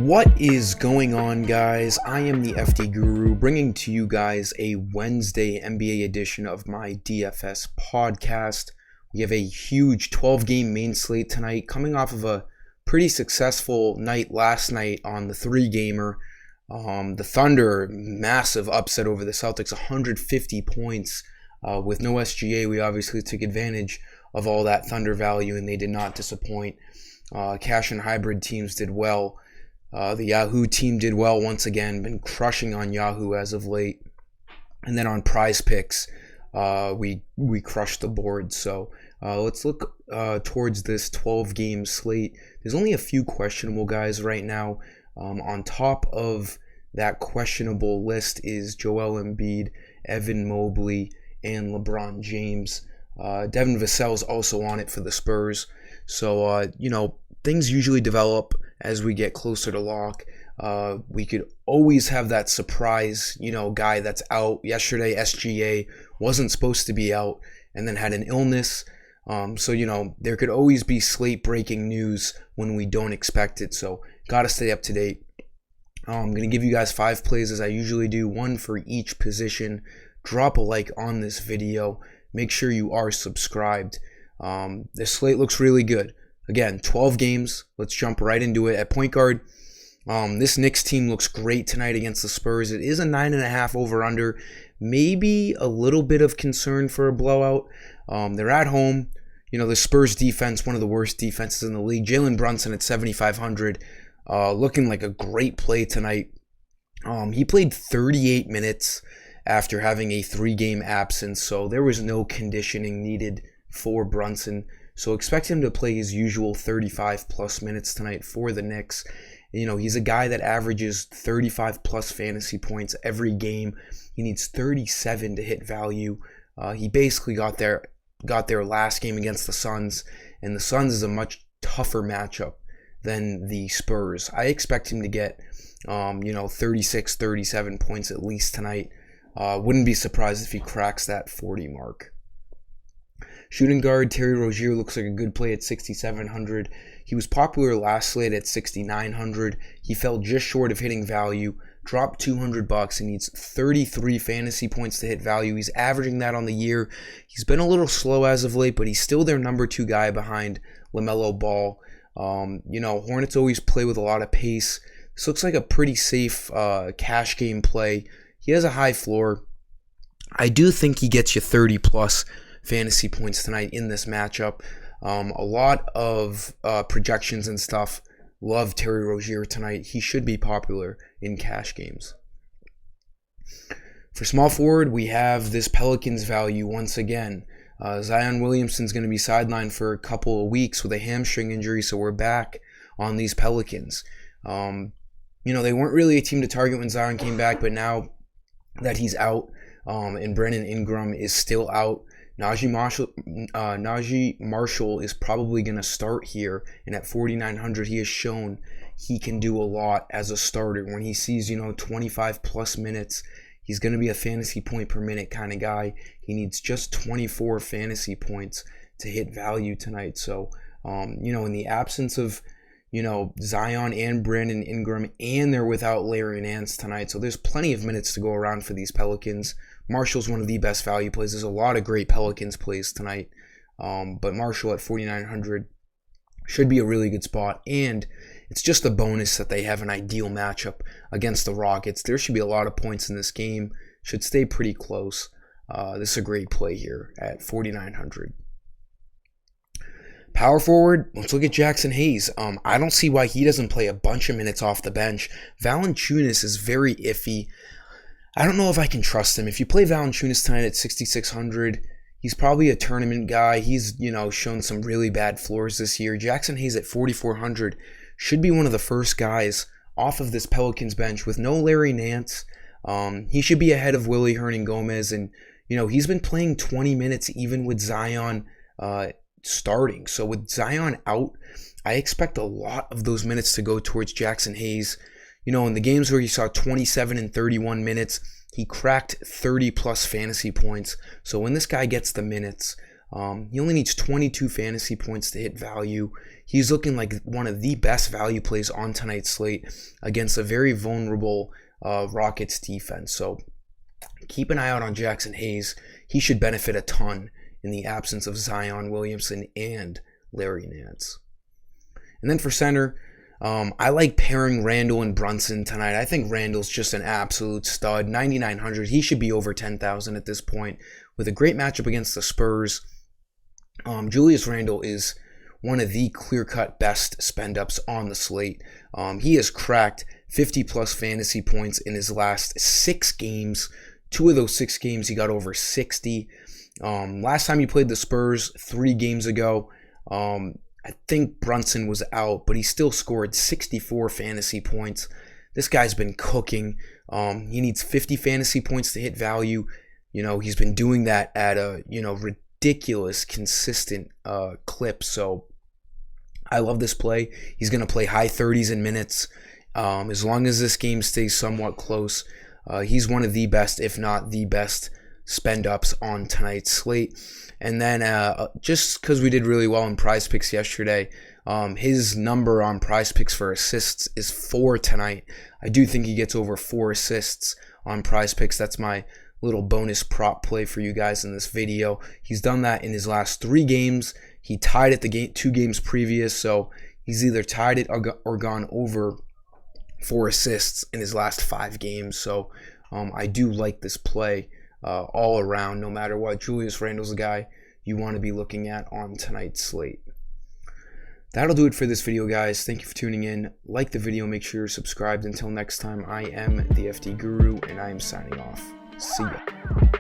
What is going on, guys? I am the FD Guru, bringing to you guys a Wednesday NBA edition of my DFS podcast. We have a huge 12-game main slate tonight, coming off of a pretty successful night last night on the 3-gamer. The Thunder, massive upset over the Celtics, 150 points. With no SGA, we obviously took advantage of all that Thunder value, and they did not disappoint. Cash and hybrid teams did well. The Yahoo team did well once again, been crushing on Yahoo as of late. And then on Prize Picks, we crushed the board. So let's look towards this 12-game slate. There's only a few questionable guys right now. On top of that questionable list is Joel Embiid, Evan Mobley, and LeBron James. Devin Vassell's also on it for the Spurs. So, things usually develop as we get closer to lock. We could always have that surprise, guy that's out. Yesterday, SGA wasn't supposed to be out and then had an illness. So, there could always be slate-breaking news when we don't expect it. So, got to stay up to date. I'm going to give you guys 5 plays as I usually do, 1 for each position. Drop a like on this video. Make sure you are subscribed. This slate looks really good. Again, 12 games. Let's jump right into it. At point guard, this Knicks team looks great tonight against the Spurs. It is a 9.5 over-under. Maybe a little bit of concern for a blowout. They're at home. The Spurs defense, one of the worst defenses in the league. Jalen Brunson at 7,500, looking like a great play tonight. He played 38 minutes after having a 3-game absence, so there was no conditioning needed for Brunson. So expect him to play his usual 35-plus minutes tonight for the Knicks. He's a guy that averages 35-plus fantasy points every game. He needs 37 to hit value. He basically got there last game against the Suns, and the Suns is a much tougher matchup than the Spurs. I expect him to get, 36, 37 points at least tonight. Wouldn't be surprised if he cracks that 40 mark. Shooting guard, Terry Rozier looks like a good play at 6,700. He was popular last slate at 6,900. He fell just short of hitting value, dropped $200 and needs 33 fantasy points to hit value. He's averaging that on the year. He's been a little slow as of late, but he's still their number 2 guy behind LaMelo Ball. Hornets always play with a lot of pace. This looks like a pretty safe cash game play. He has a high floor. I do think he gets you 30-plus fantasy points tonight in this matchup. A lot of projections and stuff love Terry Rozier tonight. He should be popular in cash games. For small forward, we have this Pelicans value once again. Zion Williamson's going to be sidelined for a couple of weeks with a hamstring injury, so we're back on these Pelicans. They weren't really a team to target when Zion came back, but now that he's out and Brandon Ingram is still out, Naji Marshall is probably going to start here, and at 4,900, he has shown he can do a lot as a starter. When he sees, 25-plus minutes, he's going to be a fantasy point per minute kind of guy. He needs just 24 fantasy points to hit value tonight. So, in the absence of, Zion and Brandon Ingram, and they're without Larry Nance tonight, so there's plenty of minutes to go around for these Pelicans. Marshall's one of the best value plays. There's a lot of great Pelicans plays tonight, but Marshall at 4,900 should be a really good spot, and it's just a bonus that they have an ideal matchup against the Rockets. There should be a lot of points in this game. Should stay pretty close. This is a great play here at 4,900. Power forward, let's look at Jackson Hayes. I don't see why he doesn't play a bunch of minutes off the bench. Valanciunas is very iffy. I don't know if I can trust him. If you play Valanciunas tonight at 6,600, he's probably a tournament guy. He's, shown some really bad floors this year. Jackson Hayes at 4,400 should be one of the first guys off of this Pelicans bench with no Larry Nance. He should be ahead of Willie Hernan-Gomez, and he's been playing 20 minutes even with Zion starting. So with Zion out, I expect a lot of those minutes to go towards Jackson Hayes. In the games where he saw 27 and 31 minutes, he cracked 30-plus fantasy points. So when this guy gets the minutes, He only needs 22 fantasy points to hit value. He's looking like one of the best value plays on tonight's slate against a very vulnerable Rockets defense. So keep an eye out on Jackson Hayes. He should benefit a ton in the absence of Zion Williamson and Larry Nance. And then for center, I like pairing Randle and Brunson tonight. I think Randle's just an absolute stud. 9,900. He should be over 10,000 at this point with a great matchup against the Spurs. Julius Randle is one of the clear-cut best spend-ups on the slate. He has cracked 50-plus fantasy points in his last 6 games. 2 of those 6 games, he got over 60. Last time he played the Spurs, 3 games ago, I think Brunson was out, but he still scored 64 fantasy points. This guy's been cooking. He needs 50 fantasy points to hit value. He's been doing that at a, ridiculous, consistent clip. So I love this play. He's going to play high 30s in minutes. As long as this game stays somewhat close, he's one of the best, if not the best, spend-ups on tonight's slate. And then just because we did really well in Prize Picks yesterday, his number on Prize Picks for assists is 4 tonight. I do think he gets over 4 assists on Prize Picks. That's my little bonus prop play for you guys in this video. He's done that in his last 3 games. He tied it the 2 games previous, so he's either tied it or gone over 4 assists in his last 5 games. So I do like this play all around, no matter what. Julius Randle's the guy you want to be looking at on tonight's slate. That'll do it for this video, guys. Thank you for tuning in. Like the video, make sure you're subscribed. Until next time, I am the FD Guru, and I am signing off. See ya.